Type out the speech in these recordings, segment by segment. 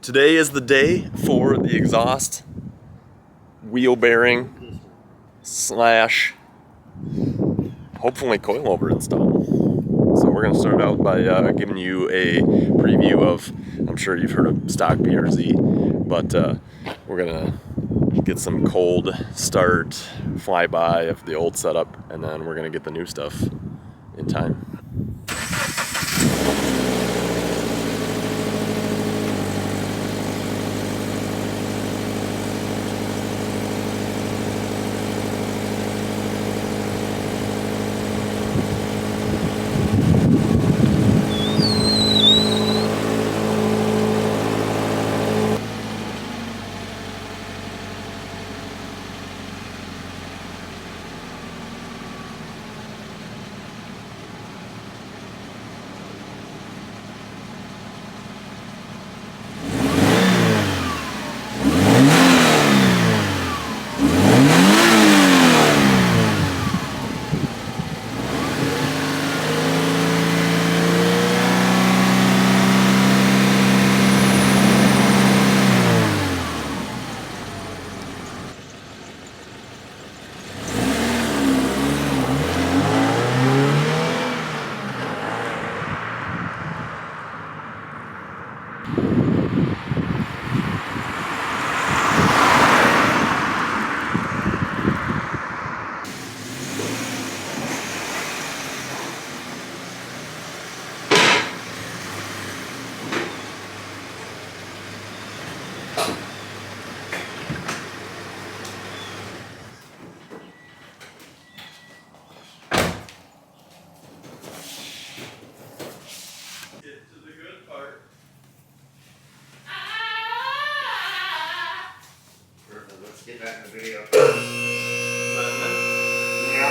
Today is the day for the exhaust wheel bearing slash hopefully coilover install. So we're going to start out by giving you a preview of, I'm sure you've heard of stock BRZ, but we're going to get some cold start flyby of the old setup, and then we're going to get the new stuff in time. Get that in the video. Yeah.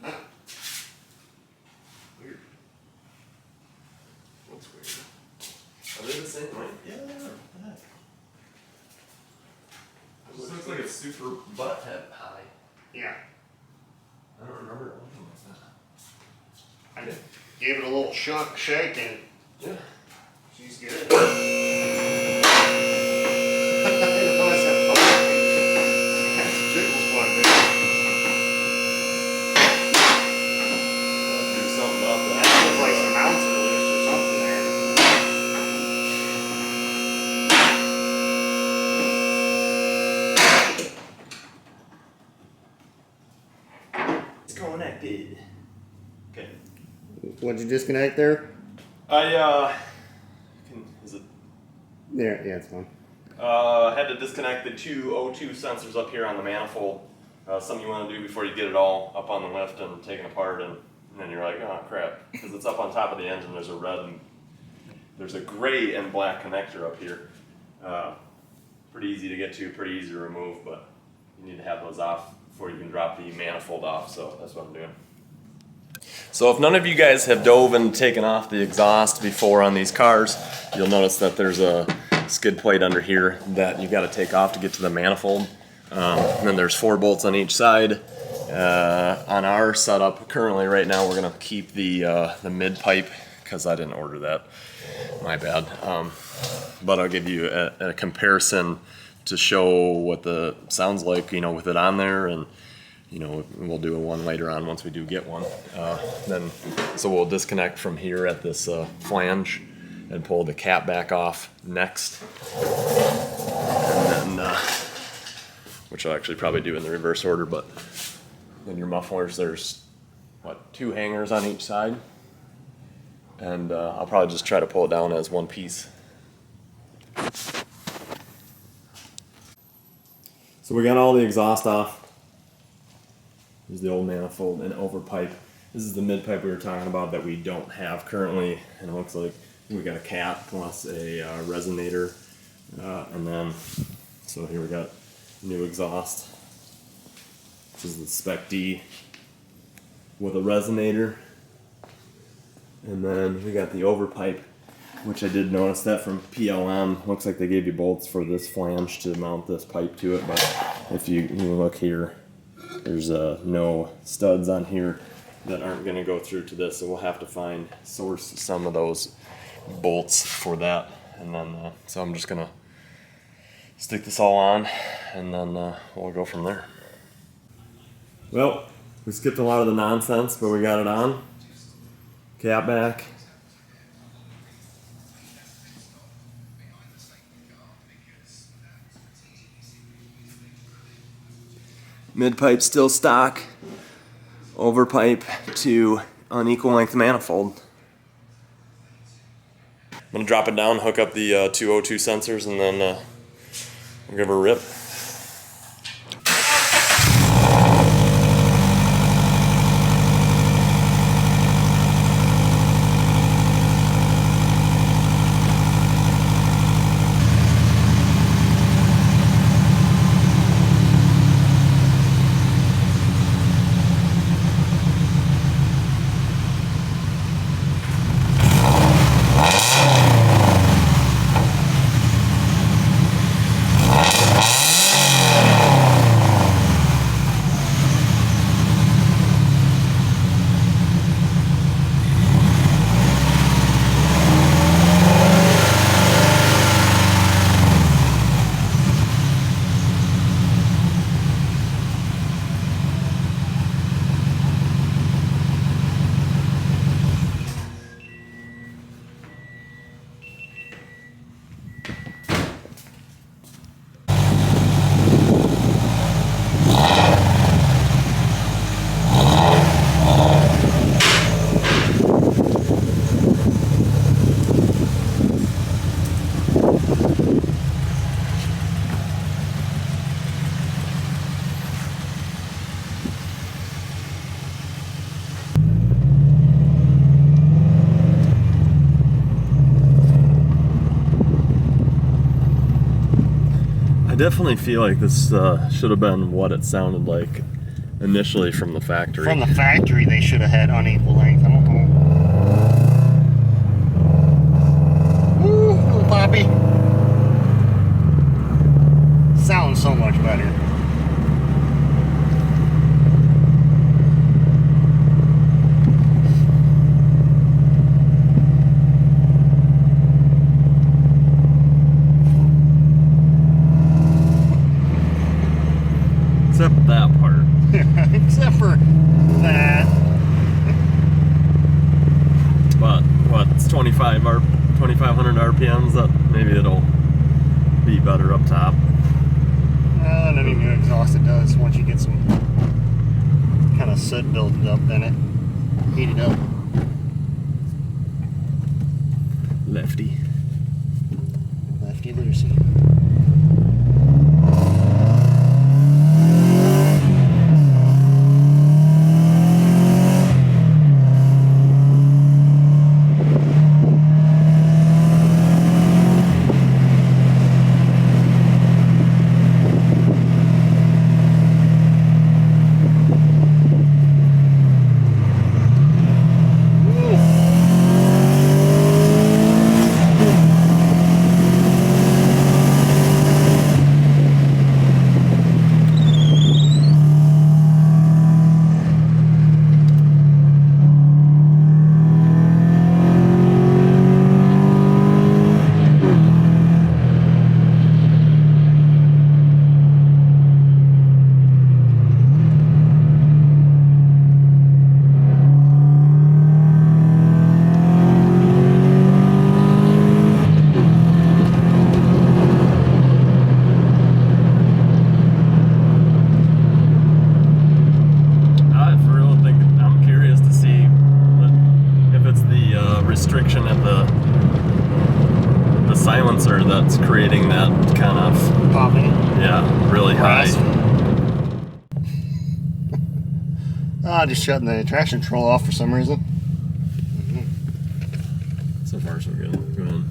Oh, weird. What's weird? Are they the same way? Yeah, they are. This looks like a super butt head high. Yeah. I don't remember it looking like that. I did. Gave it a little shake and Yeah. she's good. I didn't realize that that's jiggles quite a bit. Do something about That that. feels like some mounts are loose or something there. It's connected. Okay. What'd you disconnect there? Is it? Yeah, it's fine. Had to disconnect the two O2 sensors up here on the manifold. Something you want to do before you get it all up on the lift and taken apart, and then you're like, oh crap, because it's up on top of the engine. There's a red and there's a gray and black connector up here. Pretty easy to get to, pretty easy to remove, but you need to have those off before you can drop the manifold off. So that's what I'm doing. So if none of you guys have dove and taken off the exhaust before on these cars, you'll notice that there's a skid plate under here that you got to take off to get to the manifold. And then there's 4 bolts on each side. On our setup currently right now, we're gonna keep the mid pipe because I didn't order that. My bad. But I'll give you a comparison to show what the sounds like, you know, with it on there, and you know, we'll do one later on once we do get one. So we'll disconnect from here at this flange and pull the cap back off next. And then, which I'll actually probably do in the reverse order, but then your mufflers, there's, what, 2 hangers on each side? And I'll probably just try to pull it down as one piece. So we got all the exhaust off. There's the old manifold and over pipe. This is the mid pipe we were talking about that we don't have currently, and it looks like we got a cap plus a resonator, and then so here we got new exhaust. This is the Spec D with a resonator, and then we got the over pipe, which I did notice that from PLM. Looks like they gave you bolts for this flange to mount this pipe to it, but if you look here, there's no studs on here that aren't going to go through to this, so we'll have to source some of those bolts for that. And then so I'm just going to stick this all on, and then we'll go from there. Well, we skipped a lot of the nonsense, but we got it on. Cap back. Mid pipe still stock. Over pipe to unequal length manifold. I'm gonna drop it down, hook up the 202 sensors, and then we'll give her a rip. Definitely feel like this should have been what it sounded like initially from the factory. From the factory, they should have had unequal length. I don't know. Woo, little poppy. Sounds so much better. Except that part. Except for that. But what? It's 2,500 RPMs. That maybe it'll be better up top. Well, any new exhaust it does once you get some kind of soot built up in it, heat it up. Lefty. Lefty loosey. Restriction at the silencer that's creating that kind of Popping. Yeah, really high. Just shutting the traction control off for some reason. So far so good. Go ahead.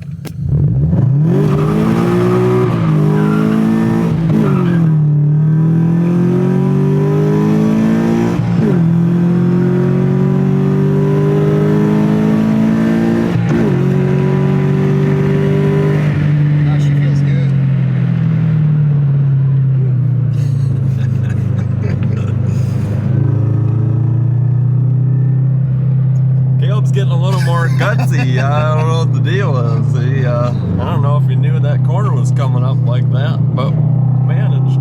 getting a little more gutsy. I don't know what the deal is. I don't know if he knew that corner was coming up like that, but managed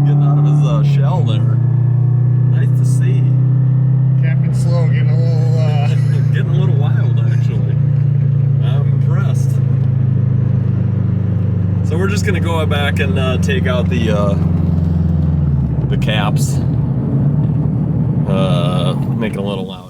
getting out of his shell there. Nice to see. Captain Slow getting a little, getting a little wild, actually. I'm impressed. So we're just gonna go back and take out the caps, make it a little louder.